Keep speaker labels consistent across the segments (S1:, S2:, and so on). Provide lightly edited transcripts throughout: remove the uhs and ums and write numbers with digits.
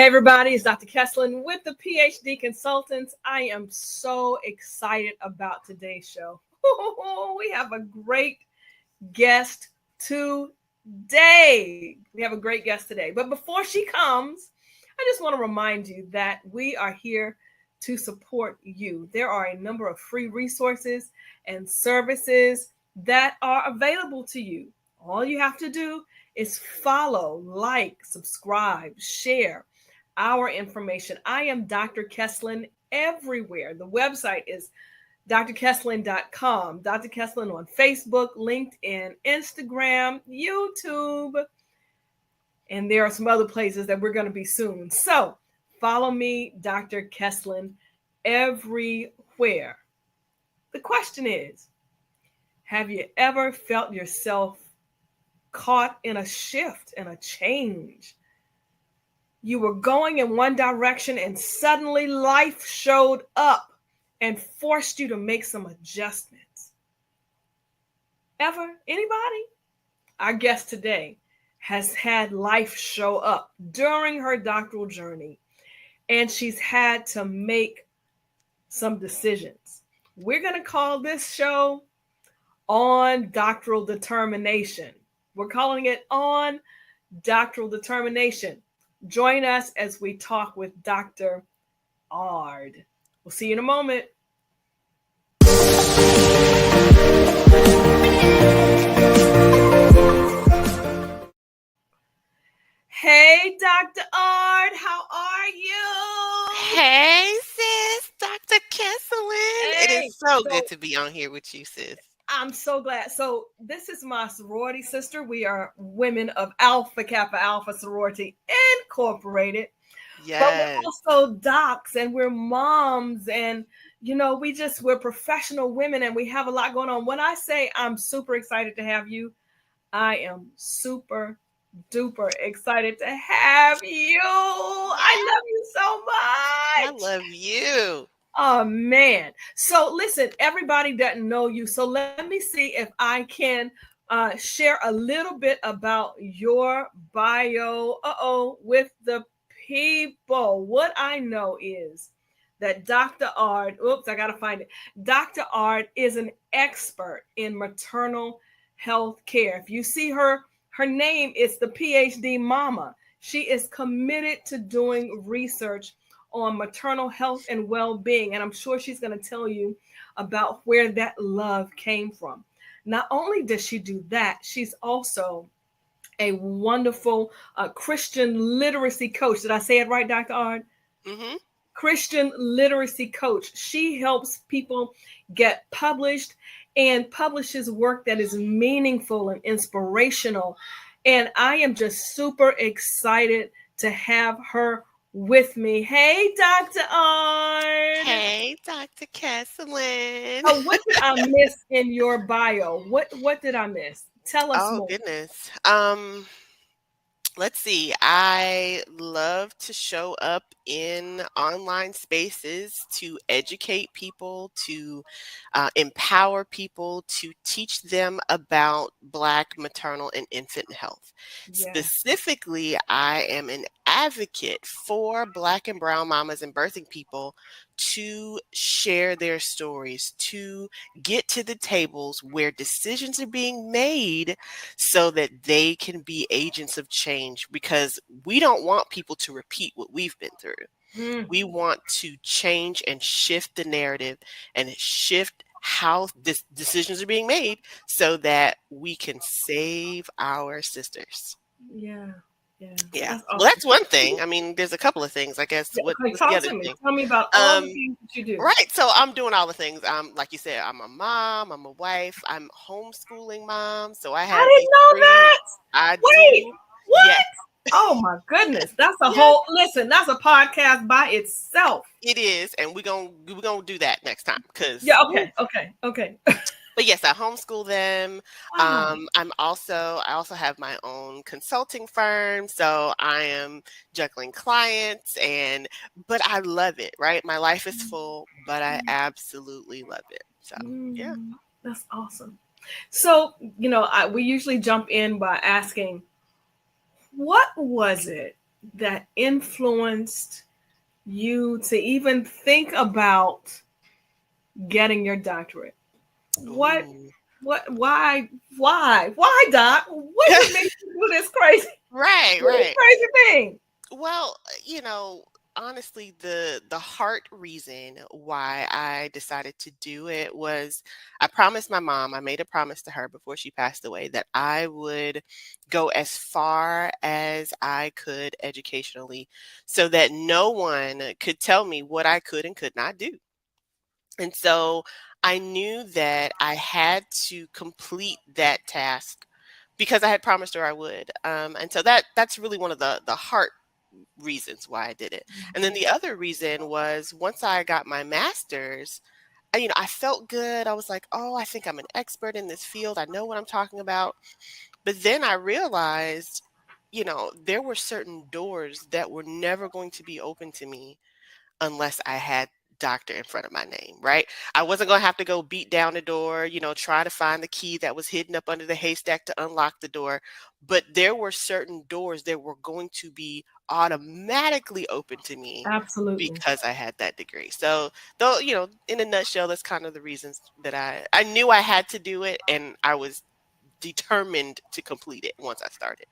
S1: Hey everybody, it's Dr. Kesslin with the PhD Consultants. I am so excited about today's show. We have a great guest today. But before she comes, I just want to remind you that we are here to support you. There are a number of free resources and services that are available to you. All you have to do is follow, like, subscribe, share our information. I am Dr. Kesslin everywhere. The website is drkesslin.com. Dr. Kesslin on Facebook, LinkedIn, Instagram, YouTube, and there are some other places that we're going to be soon. So follow me, Dr. Kesslin, everywhere. The question is, have you ever felt yourself caught in a shift and a change? You were going in one direction and suddenly life showed up and forced you to make some adjustments. Ever? Anybody? Our guest today has had life show up during her doctoral journey, and she's had to make some decisions. We're going to call this show On Doctoral Determination. We're calling it On Doctoral Determination. Join us as we talk with Dr. Ard. We'll see you in a moment. Hey, Dr. Ard, how are you?
S2: Hey, sis, Dr. Kesselin.
S1: Hey,
S2: it is so good to be on here with you, sis.
S1: I'm so glad. So this is my sorority sister. We are women of Alpha Kappa Alpha Sorority Incorporated.
S2: Yes.
S1: But we're also docs and we're moms and, you know, we're professional women and we have a lot going on. When I say I'm super excited to have you, I am super duper excited to have you. I love you so much.
S2: I love you.
S1: Oh, man. So listen, everybody doesn't know you. So let me see if I can share a little bit about your bio with the people. What I know is that Dr. Ard, I got to find it. Dr. Ard is an expert in maternal health care. If you see her name is the PhD Mama. She is committed to doing research on maternal health and well-being. And I'm sure she's going to tell you about where that love came from. Not only does she do that, she's also a wonderful Christian literacy coach. Did I say it right, Dr. Ard?
S2: Mm-hmm.
S1: Christian literacy coach. She helps people get published and publishes work that is meaningful and inspirational. And I am just super excited to have her with me. Hey, Dr. Ard.
S2: Hey, Dr. Kesselin.
S1: Oh, what did I miss in your bio? What did I miss? Tell us more.
S2: Oh, goodness. Let's see. I love to show up in online spaces to educate people, to empower people, to teach them about Black maternal and infant health.
S1: Yeah.
S2: Specifically, I am an advocate for Black and brown mamas and birthing people to share their stories, to get to the tables where decisions are being made so that they can be agents of change, because we don't want people to repeat what we've been through.
S1: Mm.
S2: We want to change and shift the narrative and shift how decisions are being made so that we can save our sisters.
S1: Yeah.
S2: Yeah.
S1: That's awesome.
S2: Well, that's one thing. I mean, there's a couple of things, I guess.
S1: Yeah,
S2: What's
S1: talk
S2: the other
S1: to me.
S2: thing?
S1: Tell me about all the things that you do.
S2: Right. So I'm doing all the things. Like you said, I'm a mom, I'm a wife, I'm homeschooling mom. So I have
S1: I didn't know that.
S2: I
S1: Wait,
S2: do.
S1: what?
S2: Yeah.
S1: Oh my goodness. That's a whole that's a podcast by itself.
S2: It is, and we're gonna do that next time.
S1: Okay.
S2: But yes, I homeschool them.
S1: Wow.
S2: I also have my own consulting firm, so I am juggling clients, but I love it, right? My life is full, but I absolutely love it. So yeah.
S1: That's awesome. So, we usually jump in by asking, what was it that influenced you to even think about getting your doctorate? What,
S2: Ooh.
S1: why, Doc? What would make you do this crazy,
S2: Right,
S1: this
S2: right.
S1: crazy thing?
S2: Well, honestly, the heart reason why I decided to do it was I promised my mom, I made a promise to her before she passed away that I would go as far as I could educationally so that no one could tell me what I could and could not do. And so I knew that I had to complete that task because I had promised her I would. And so that's really one of the heart reasons why I did it. And then the other reason was once I got my master's, I felt good. I was like, oh, I think I'm an expert in this field. I know what I'm talking about. But then I realized, there were certain doors that were never going to be open to me unless I had doctor in front of my name, right? I wasn't going to have to go beat down the door, try to find the key that was hidden up under the haystack to unlock the door. But there were certain doors that were going to be automatically open to me
S1: Absolutely.
S2: because I had that degree. So, though, in a nutshell, that's kind of the reasons that I knew I had to do it and I was determined to complete it once I started.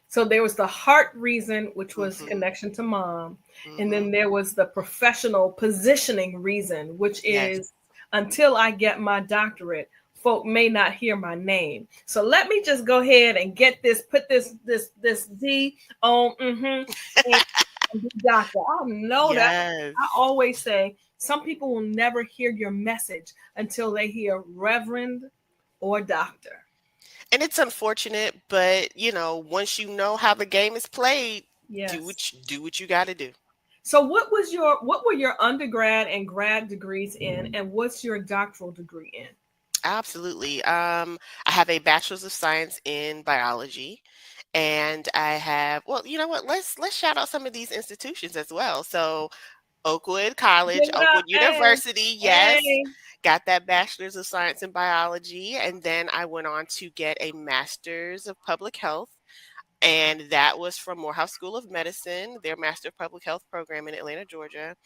S1: So there was the heart reason, which was
S2: Mhm.
S1: connection to mom. And then
S2: Mhm.
S1: there was the professional positioning reason, which
S2: Yes.
S1: is until I get my doctorate, folk may not hear my name. So let me just go ahead and get this, put this D on and be doctor. I know that.
S2: Yes.
S1: I always say some people will never hear your message until they hear reverend or doctor.
S2: And it's unfortunate, but once you know how the game is played,
S1: Yes.
S2: do what you got to do.
S1: So what were your undergrad and grad degrees in, and what's your doctoral degree in?
S2: Absolutely. I have a bachelor's of science in biology, and I have. Well, you know what? Let's shout out some of these institutions as well. So Oakwood
S1: Give
S2: College,
S1: it up.
S2: Oakwood
S1: Hey,
S2: University, yes,
S1: hey.
S2: got that bachelor's of science in biology, and then I went on to get a master's of public health. And that was from Morehouse School of Medicine, their Master of Public Health program in Atlanta, Georgia.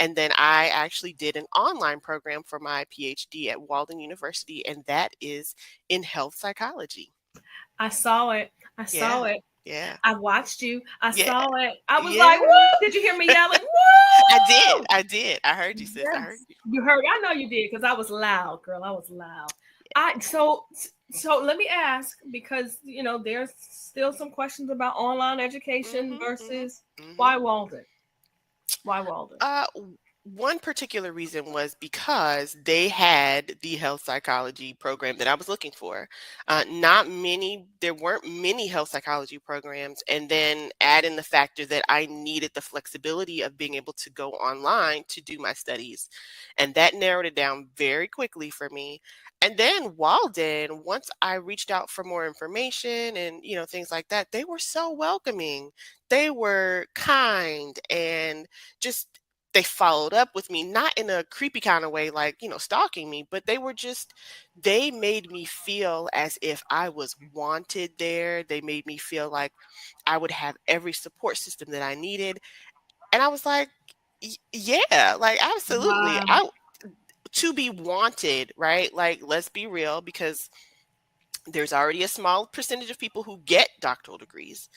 S2: And then I actually did an online program for my PhD at Walden University, and that is in health psychology.
S1: I saw it. I saw
S2: Yeah,
S1: it.
S2: yeah,
S1: I watched you. I
S2: yeah,
S1: saw it. I was like,
S2: yeah.
S1: woo! Did you hear me yelling?
S2: I did.
S1: Woo!
S2: I did. I heard you, sis. I heard
S1: Yes.
S2: you.
S1: You heard. I know you did because I was loud, girl. I was loud. I so let me ask, because there's still some questions about online education
S2: Mm-hmm,
S1: versus
S2: mm-hmm, mm-hmm.
S1: why Walden? Why Walden?
S2: One particular reason was because they had the health psychology program that I was looking for. There weren't many health psychology programs. And then add in the factor that I needed the flexibility of being able to go online to do my studies. And that narrowed it down very quickly for me. And then Walden, once I reached out for more information and, things like that, they were so welcoming. They were kind and just they followed up with me, not in a creepy kind of way, like, stalking me, but they made me feel as if I was wanted there. They made me feel like I would have every support system that I needed. And I was like, yeah, like, absolutely.
S1: Wow.
S2: To be wanted, right? Like, let's be real, because there's already a small percentage of people who get doctoral degrees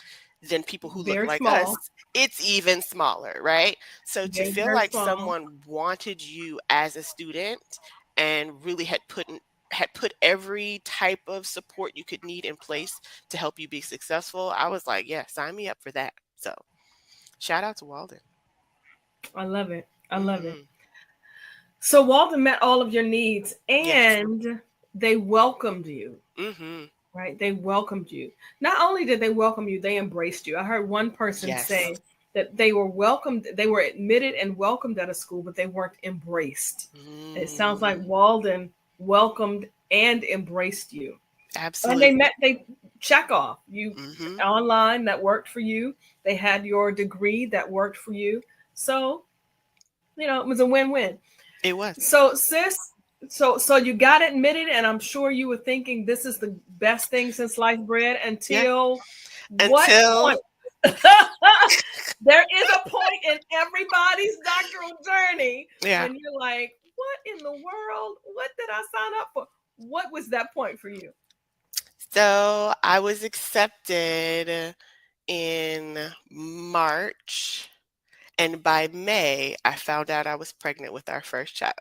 S2: than people who look
S1: Very
S2: like
S1: small.
S2: us. It's even smaller, right? So to
S1: Very,
S2: feel
S1: very
S2: like
S1: small.
S2: someone wanted you as a student and really had put every type of support you could need in place to help you be successful, I was like, yeah, sign me up for that. So shout out to Walden.
S1: I love it. I love it.
S2: Hmm.
S1: So Walden met all of your needs
S2: Yes.
S1: and they welcomed you,
S2: Hmm.
S1: right? They welcomed you. Not only did they welcome you, they embraced you. I heard one person
S2: Yes.
S1: say that they were welcomed, they were admitted and welcomed at a school, but they weren't embraced. It sounds like
S2: Mm,
S1: Walden welcomed and embraced you. And
S2: absolutely.
S1: they check off. You
S2: Hmm.
S1: online, that worked for you. They had your degree, that worked for you. So, it was a win-win.
S2: It was.
S1: So, sis, so you got admitted, and I'm sure you were thinking this is the best thing since sliced bread
S2: Yeah.
S1: until what
S2: Until
S1: point? There is a point in everybody's doctoral journey
S2: Yeah.
S1: when you're like, what in the world? What did I sign up for? What was that point for you?
S2: So I was accepted in March, and by May, I found out I was pregnant with our first child.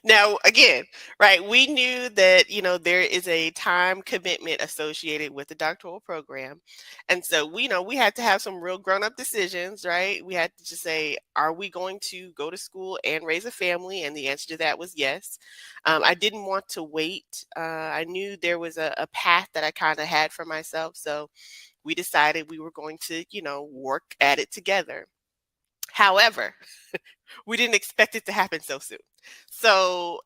S2: Now, again, right, we knew that, there is a time commitment associated with the doctoral program. And so we had to have some real grown-up decisions, right? We had to just say, are we going to go to school and raise a family? And the answer to that was yes. I didn't want to wait. I knew there was a path that I kind of had for myself. So we decided we were going to, work at it together. However, we didn't expect it to happen so soon. So,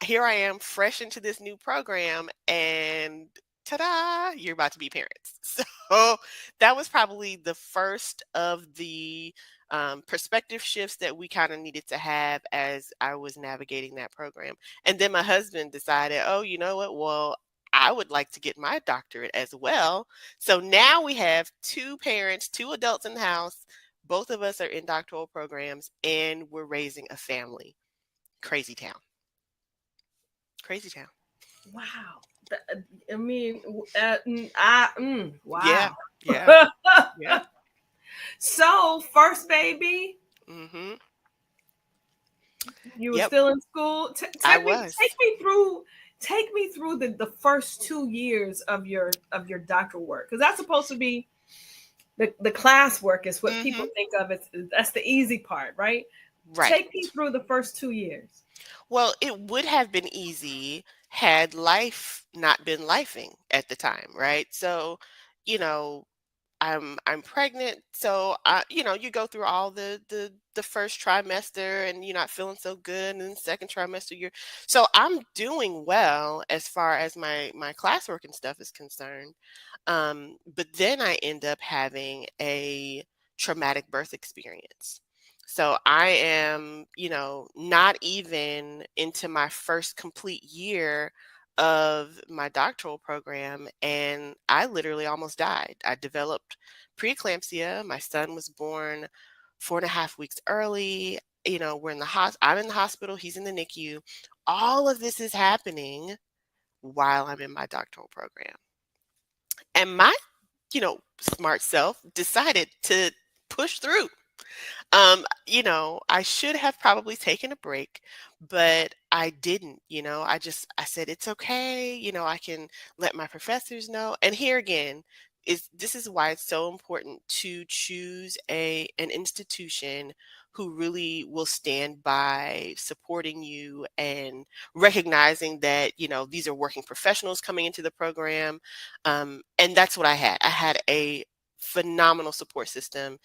S2: here I am fresh into this new program and ta-da, you're about to be parents. So that was probably the first of the perspective shifts that we kind of needed to have as I was navigating that program. And then my husband decided, oh, you know what? Well, I would like to get my doctorate as well. So now we have two parents, two adults in the house. Both of us are in doctoral programs and we're raising a family. Crazy town. Crazy town.
S1: Wow. I mean,
S2: Yeah.
S1: wow.
S2: Yeah. Yeah.
S1: So, first baby,
S2: Mhm.
S1: you were
S2: Yep.
S1: still in school.
S2: I
S1: Take me,
S2: was.
S1: take me through the first 2 years of your doctoral work, because that's supposed to be the class work is what people
S2: Mhm.
S1: think of as that's the easy part, right?
S2: Right.
S1: Take me through the first 2 years.
S2: Well, it would have been easy had life not been lifing at the time, right? So, you know, I'm pregnant, so you go through all the first trimester and you're not feeling so good, and then second trimester so I'm doing well as far as my classwork and stuff is concerned. But then I end up having a traumatic birth experience. So I am, not even into my first complete year of my doctoral program, and I literally almost died. I developed preeclampsia. My son was born 4.5 weeks early. We're in the I'm in the hospital, he's in the NICU. All of this is happening while I'm in my doctoral program. And my, smart self decided to push through. I should have probably taken a break, but I didn't. I said it's okay. I can let my professors know. And here again, this is why it's so important to choose an institution who really will stand by supporting you and recognizing that these are working professionals coming into the program. And that's what I had. I had a phenomenal support system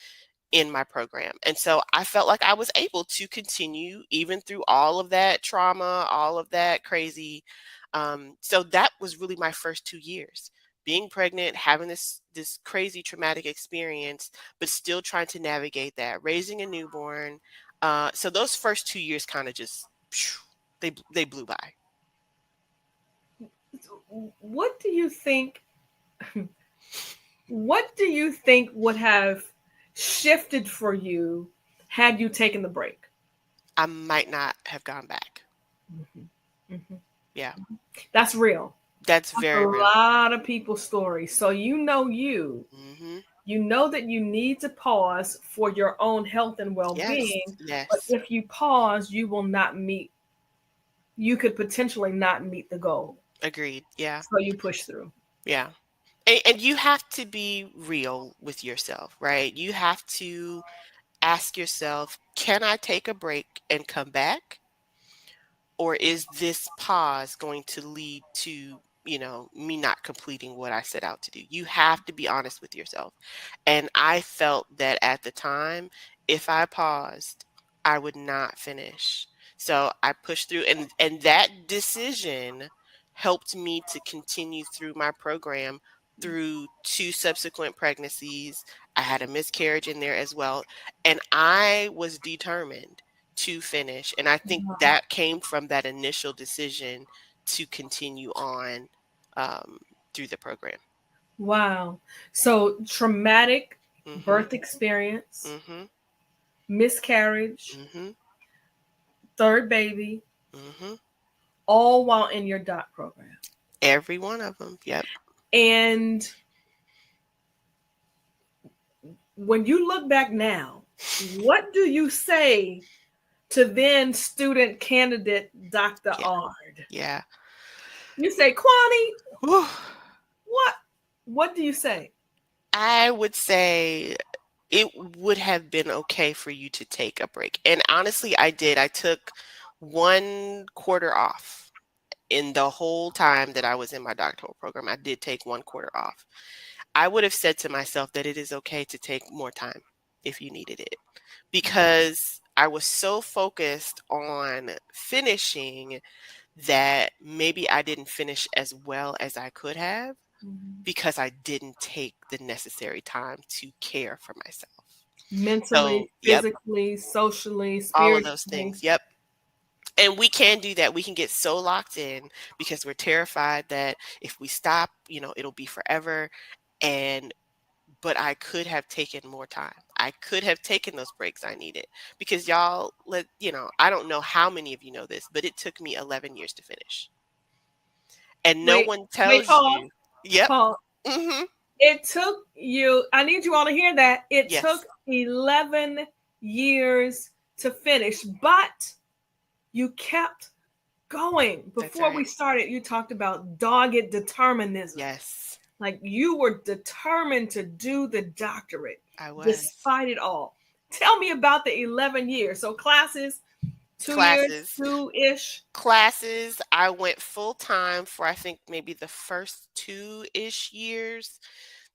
S2: in my program. And so I felt like I was able to continue even through all of that trauma, all of that crazy. So that was really my first 2 years. Being pregnant, having this crazy traumatic experience, but still trying to navigate that, raising a newborn. So those first 2 years kind of just they blew by.
S1: What do you think? What do you think would have shifted for you had you taken the break?
S2: I might not have gone back.
S1: Mhm. Mhm.
S2: Yeah,
S1: That's real.
S2: that's
S1: That's a
S2: very real.
S1: lot of people's stories. So
S2: Hmm.
S1: you know that you need to pause for your own health and
S2: Yes,
S1: well-being. But
S2: yes,
S1: if you pause, you will not meet. You could potentially not meet the goal.
S2: agreed. Yeah,
S1: So you push through.
S2: yeah. And you have to be real with yourself, right? You have to ask yourself, can I take a break and come back? Or is this pause going to lead to, me not completing what I set out to do? You have to be honest with yourself. And I felt that at the time, if I paused, I would not finish. So I pushed through, and that decision helped me to continue through my program through two subsequent pregnancies. I had a miscarriage in there as well, and I was determined to finish. And I think that came from that initial decision to continue on through the program.
S1: Wow. So traumatic
S2: Mm-hmm.
S1: birth experience,
S2: Mm-hmm.
S1: miscarriage,
S2: Mm-hmm.
S1: third baby,
S2: Mm-hmm.
S1: all while in your doc program.
S2: Every one of them. Yep.
S1: And when you look back now, what do you say to then student candidate Dr.
S2: Yeah.
S1: Ard?
S2: Yeah.
S1: You say, Kwani,
S2: Whew.
S1: what? What do you say?
S2: I would say it would have been okay for you to take a break. And honestly, I did. I took 1 quarter off in the whole time that I was in my doctoral program. I did take 1 quarter off. I would have said to myself that it is okay to take more time if you needed it, because I was so focused on finishing that maybe I didn't finish as well as I could have
S1: Mhm.
S2: because I didn't take the necessary time to care for myself.
S1: Mentally,
S2: So, yep,
S1: physically, socially,
S2: all of those
S1: spiritually.
S2: things. Yep. And we can do that. We can get so locked in because we're terrified that if we stop, it'll be forever. And but I could have taken more time. I could have taken those breaks I needed because I don't know how many of you know this, but it took me 11 years to finish. And no
S1: Wait,
S2: one
S1: wait,
S2: tells
S1: pause,
S2: you, yep,
S1: pause.
S2: mhm,
S1: It took you, I need you all to hear that. It took
S2: yes,
S1: 11 years to finish, but you kept going.
S2: that's
S1: Before
S2: right.
S1: we started, you talked about dogged determinism.
S2: Yes,
S1: Like you were determined to do the doctorate
S2: I was.
S1: despite it all. Tell me about the 11 years. So, classes, 2 years,
S2: Classes.
S1: two ish.
S2: Classes, I went full time for I think maybe the first 2-ish years.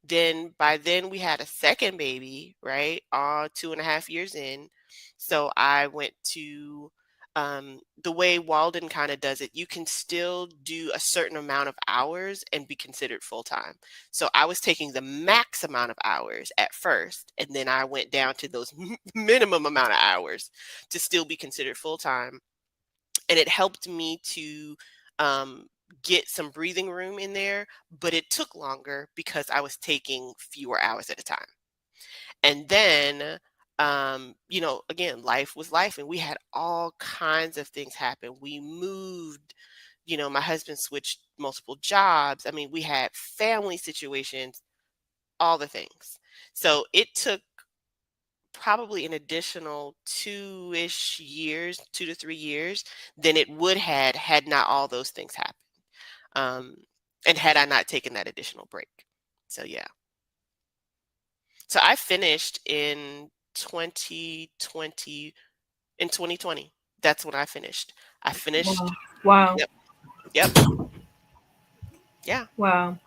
S2: Then by then we had a second baby, right? 2.5 years in. So I went to the way Walden kind of does it, you can still do a certain amount of hours and be considered full time. So I was taking the max amount of hours at first, and then I went down to those minimum amount of hours to still be considered full time. And it helped me to um, get some breathing room in there, but it took longer because I was taking fewer hours at a time. And then, again, life was life, and we had all kinds of things happen. We moved, my husband switched multiple jobs. I mean, we had family situations, all the things. So it took probably an additional 2-ish years, 2 to 3 years, than it would had not all those things happened. Um, and had I not taken that additional break. So yeah. So I finished in 2020 in 2020. That's when I finished. I
S1: Wow.
S2: finished.
S1: Wow.
S2: Yep. Yep. Yeah.
S1: Wow.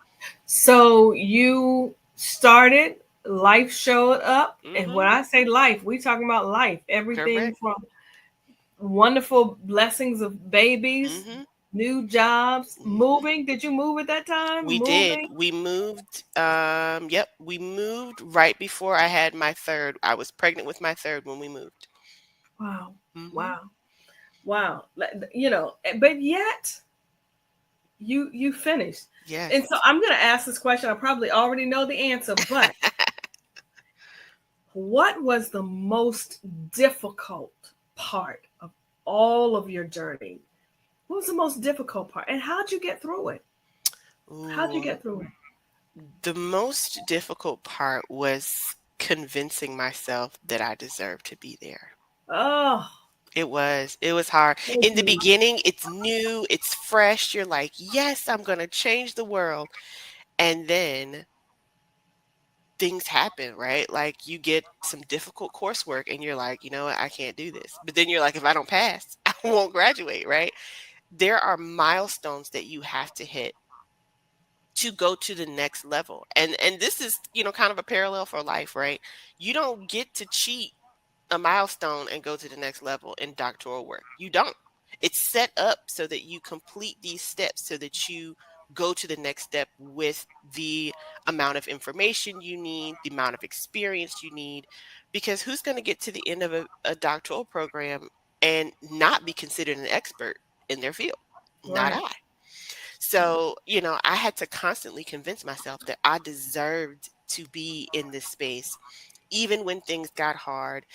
S1: So you started, life showed up. And when
S2: Mhm.
S1: I say life, we talking about life. Everything
S2: Correct.
S1: from wonderful blessings of babies,
S2: Mhm.
S1: new jobs,
S2: Mhm.
S1: moving. Did you move at that time?
S2: We did.
S1: Moving?
S2: We moved. Yep. We moved right before I had my third. I was pregnant with my third when we moved.
S1: Wow.
S2: Mhm.
S1: Wow. Wow. But yet you finished. And so
S2: Yes.
S1: I'm going to ask this question. I probably already know the answer, but what was the most difficult part of all of your journey? What was the most difficult part? And how'd you get through it? How'd you
S2: Ooh.
S1: get through it?
S2: The most difficult part was convincing myself that I deserved to be there.
S1: Oh,
S2: It was hard.
S1: thank
S2: In the
S1: you.
S2: beginning, it's new, it's fresh. You're like, "Yes, I'm gonna change the world." And then things happen, right? Like you get some difficult coursework and you're like, "You know what? I can't do this." But then you're like, "If I don't pass, I won't graduate," right? There are milestones that you have to hit to go to the next level. And this is, kind of a parallel for life, right? You don't get to cheat a milestone and go to the next level in doctoral work. You don't. It's set up so that you complete these steps so that you go to the next step with the amount of information you need, the amount of experience you need. Because who's going to get to the end of a doctoral program and not be considered an expert in their field? Not
S1: Right.
S2: I. So, I had to constantly convince myself that I deserved to be in this space, even when things got hard,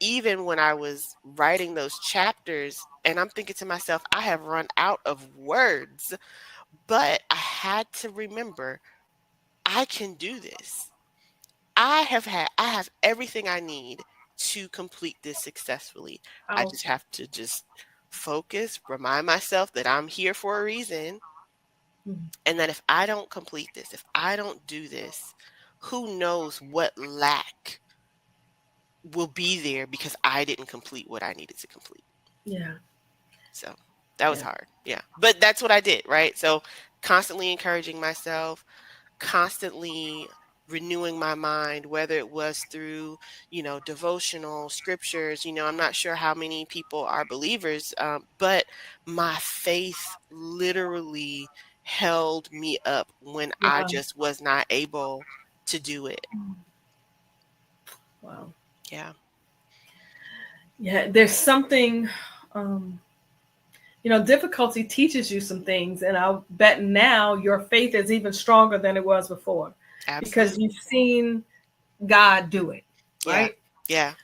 S2: even when I was writing those chapters. And I'm thinking to myself, I have run out of words, but I had to remember I can do this. I have everything I need to complete this successfully. I
S1: Oh,
S2: just have to just focus, remind myself that I'm here for a reason,
S1: mm,
S2: and that if I don't complete this, if I don't do this, who knows what lack will be there because I didn't complete what I needed to complete.
S1: yeah,
S2: So that was
S1: yeah,
S2: hard. Yeah. But that's what I did, right? So constantly encouraging myself, constantly renewing my mind, whether it was through, devotional scriptures. I'm not sure how many people are believers, but my faith literally held me up when I
S1: wow,
S2: just was not able to do it.
S1: wow.
S2: Yeah,
S1: Yeah, there's something, um, difficulty teaches you some things, and I'll bet now your faith is even stronger than it was before because
S2: absolutely.
S1: you've seen God do it,
S2: Yeah,
S1: right?
S2: yeah.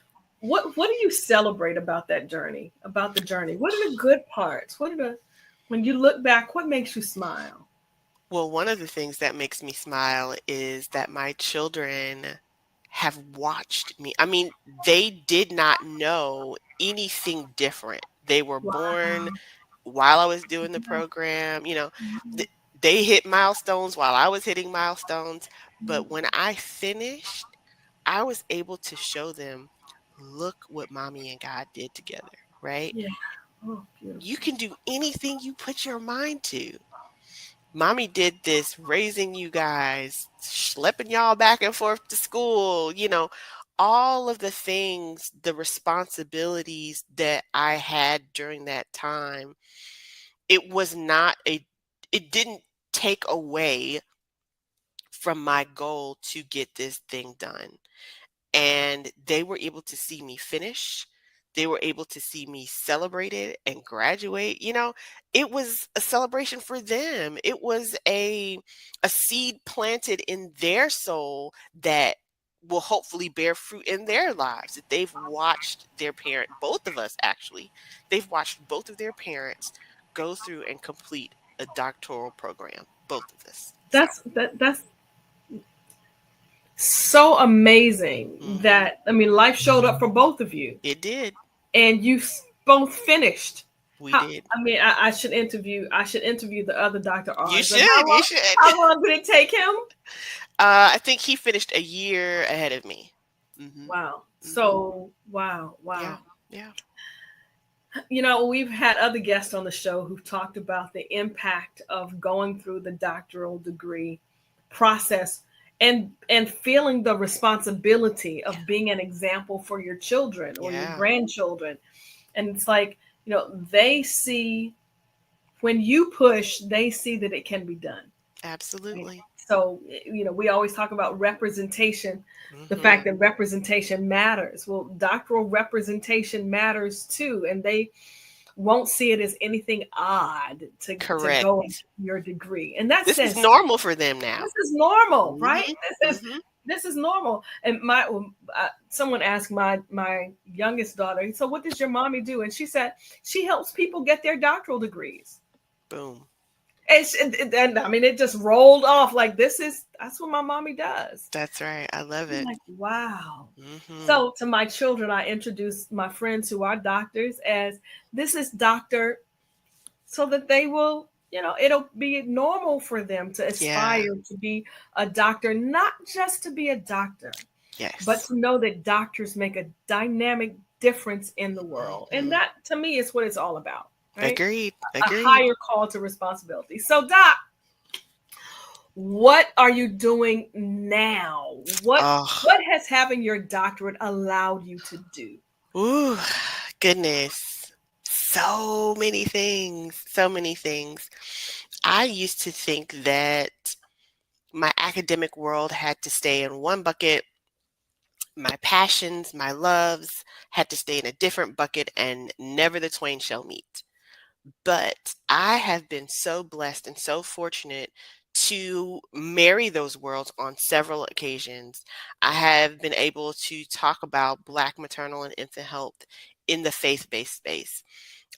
S1: What do you celebrate about that journey? About the journey? What are the good parts? When you look back, what makes you smile?
S2: Well, one of the things that makes me smile is that my children have watched me. I mean, they did not know anything different. They were
S1: Wow.
S2: born while I was doing the program, th- they hit milestones while I was hitting milestones. But when I finished, I was able to show them, look what mommy and God did together, right?
S1: Yeah. Oh,
S2: You
S1: beautiful.
S2: can do anything you put your mind to. Mommy did this, raising you guys, schlepping y'all back and forth to school, all of the things, the responsibilities that I had during that time. It was not it didn't take away from my goal to get this thing done. And they were able to see me finish. They were able to see me celebrated and graduate. It was a celebration for them. It was a seed planted in their soul that will hopefully bear fruit in their lives. That they've watched their parent, both of us actually, they've watched both of their parents go through and complete a doctoral program, both of us. So,
S1: That's so amazing
S2: mhm,
S1: that, I mean, life showed up for both of you
S2: it did.
S1: and you both finished.
S2: We
S1: How,
S2: did.
S1: I mean, I should interview the other Dr.
S2: You
S1: R's. And
S2: should. You should.
S1: how long did it take him?
S2: I think he finished a year ahead of me. Mhm.
S1: Wow.
S2: Mhm.
S1: So, wow,
S2: Yeah.
S1: wow.
S2: Yeah.
S1: We've had other guests on the show who've talked about the impact of going through the doctoral degree process and feeling the responsibility
S2: Yeah.
S1: of being an example for your children or your
S2: Yeah.
S1: grandchildren. And it's like, they see when you push, they see that it can be done. Right?
S2: Absolutely.
S1: So, we always talk about representation, the fact
S2: Mhm.
S1: that representation matters. Well, doctoral representation matters too. And they won't see it as anything odd to go into
S2: Correct.
S1: your degree. And that
S2: This is
S1: says
S2: normal for them now.
S1: this is normal, right?
S2: Mhm.
S1: This is
S2: Mhm.
S1: this is normal. And someone asked my youngest daughter, so what does your mommy do? And she said she helps people get their doctoral degrees.
S2: Boom.
S1: And I mean, it just rolled off like that's what my mommy does.
S2: That's right. I love
S1: I'm
S2: it.
S1: like, wow.
S2: Mhm.
S1: So to my children, I introduce my friends who are doctors as this is doctor, so that they will, it'll be normal for them to
S2: Yeah.
S1: aspire to be a doctor, not just to be a doctor, but
S2: Yes.
S1: to know that doctors make a dynamic difference in the world. And
S2: Mhm.
S1: that to me is what it's all about, right?
S2: Agreed.
S1: A
S2: Agreed.
S1: higher call to responsibility. So, Doc, what are you doing now?
S2: Oh.
S1: What has having your doctorate allowed you to do?
S2: Ooh. Goodness. So many things. So many things. I used to think that my academic world had to stay in one bucket. My passions, my loves had to stay in a different bucket, and never the twain shall meet. But I have been so blessed and so fortunate to marry those worlds on several occasions. I have been able to talk about Black maternal and infant health in the faith-based space.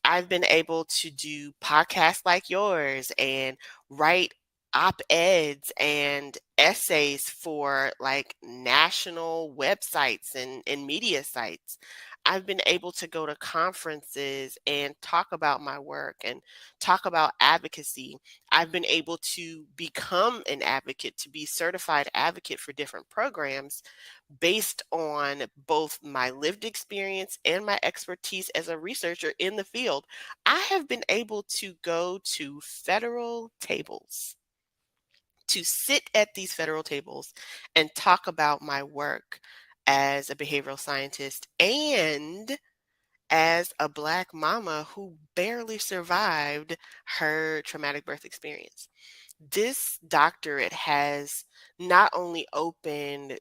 S2: I've been able to do podcasts like yours and write op-eds and essays for like national websites and media sites. I've been able to go to conferences and talk about my work and talk about advocacy. I've been able to become an advocate, to be certified advocate for different programs based on both my lived experience and my expertise as a researcher in the field. I have been able to go to federal tables, to sit at these federal tables and talk about my work as a behavioral scientist and as a Black mama who barely survived her traumatic birth experience. This doctorate has not only opened,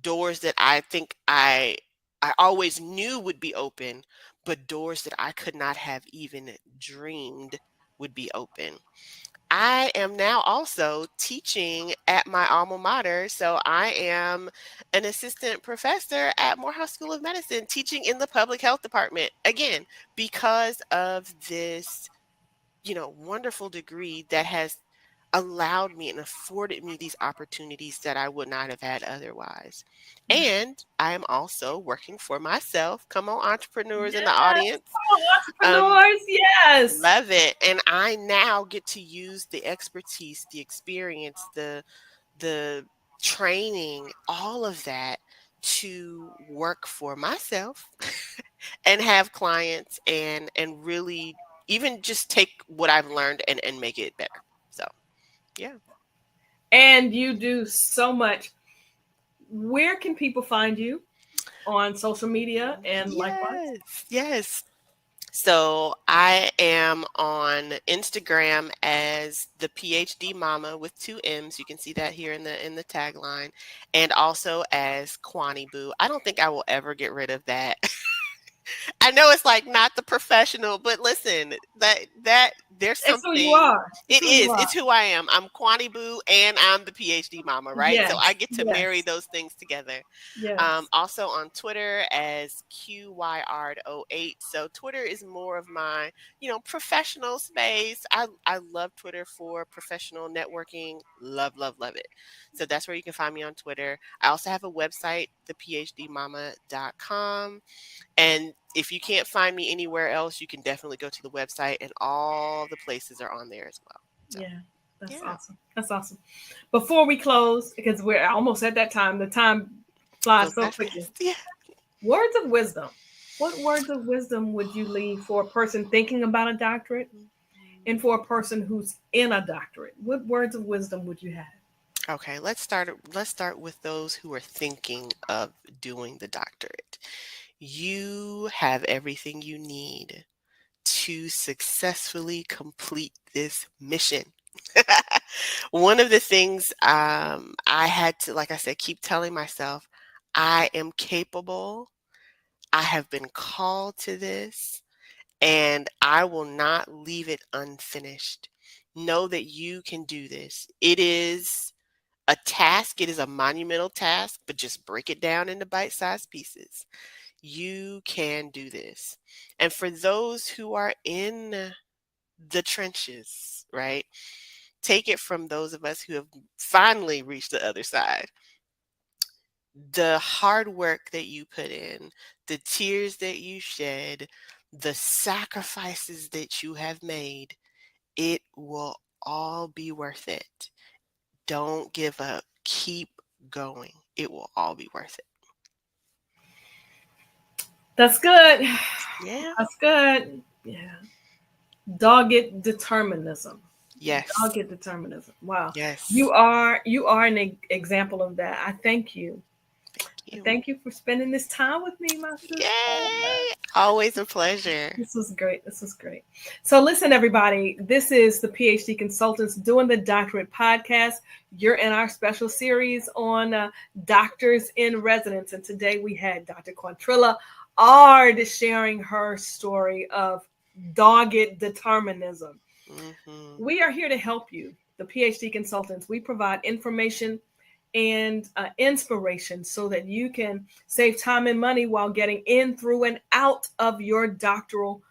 S2: doors that I think I always knew would be open, but doors that I could not have even dreamed would be open. I am now also teaching at my alma mater. So I am an assistant professor at Morehouse School of Medicine, teaching in the public health department. Again, because of this, wonderful degree that has allowed me and afforded me these opportunities that I would not have had otherwise. And I am also working for myself. Come on, entrepreneurs in the
S1: Yes.
S2: audience.
S1: Oh,
S2: Um,
S1: entrepreneurs. Yes.
S2: Love it. And I now get to use the expertise, the experience, the training, all of that to work for myself and have clients and really even just take what I've learned and make it better. So yeah.
S1: And you do so much. Where can people find you on social media and likewise?
S2: Yes. So I am on Instagram as the PhD Mama with two M's. You can see that here in the tagline, and also as Kwani Boo. I don't think I will ever get rid of that. I know it's like not the professional, but listen, that there's
S1: It's who you
S2: something.
S1: are. It's
S2: It
S1: who you
S2: is.
S1: are.
S2: It's who I am. I'm Kwani Boo and I'm the PhD Mama, right? So I
S1: Yes.
S2: get to marry
S1: Yes.
S2: those things together.
S1: Yes.
S2: Also on Twitter as QYR08. So Twitter is more of my, professional space. I love Twitter for professional networking. Love, love, love it. So that's where you can find me on Twitter. I also have a website, thephdmama.com. And if you can't find me anywhere else, you can definitely go to the website and all the places are on there as well. So,
S1: Yeah. That's
S2: yeah.
S1: awesome. That's awesome. Before we close, because we're almost at that time, the time flies
S2: Goes
S1: so
S2: by
S1: quickly.
S2: fast. Yeah.
S1: Words of wisdom. What words of wisdom would you leave for a person thinking about a doctorate and for a person who's in a doctorate? What words of wisdom would you have?
S2: Okay, let's start with those who are thinking of doing the doctorate. You have everything you need to successfully complete this mission. One of the things I had to, like I said, keep telling myself, I am capable. I have been called to this, and I will not leave it unfinished. Know that you can do this. It is a task, it is a monumental task, but just break it down into bite-sized pieces. You can do this. And for those who are in the trenches, right? Take it from those of us who have finally reached the other side. The hard work that you put in, the tears that you shed, the sacrifices that you have made, it will all be worth it. Don't give up. Keep going. It will all be worth it.
S1: That's good.
S2: Yeah.
S1: That's good. Yeah. Dogged determinism.
S2: Yes.
S1: Dogged determinism. Wow.
S2: Yes.
S1: You are an example of that. I thank you.
S2: Thank
S1: I
S2: you.
S1: thank you for spending this time with me, my sister.
S2: Yay. Always a pleasure.
S1: This was great. This was great. So, listen, everybody, this is the PhD Consultants doing the Doctorate Podcast. You're in our special series on doctors in residence. And today we had Dr. Quantrilla Ard sharing her story of dogged determinism.
S2: Mm-hmm.
S1: We are here to help you, the PhD consultants. We provide information and inspiration so that you can save time and money while getting in, through, and out of your doctoral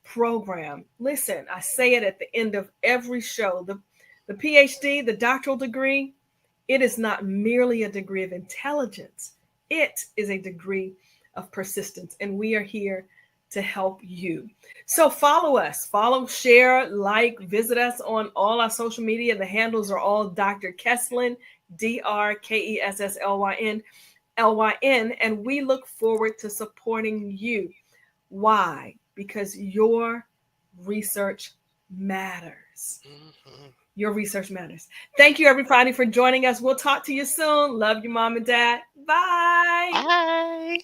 S1: program. Listen, I say it at the end of every show. The PhD, the doctoral degree, it is not merely a degree of intelligence, it is a degree of persistence. And we are here to help you. So follow us, follow, share, like, visit us on all our social media. The handles are all Dr. Kesslyn, DrKesslyn, and we look forward to supporting you. Why? Because your research matters.
S2: Mm-hmm.
S1: Your research matters. Thank you, everybody, for joining us. We'll talk to you soon. Love you, Mom and Dad. Bye.
S2: Bye.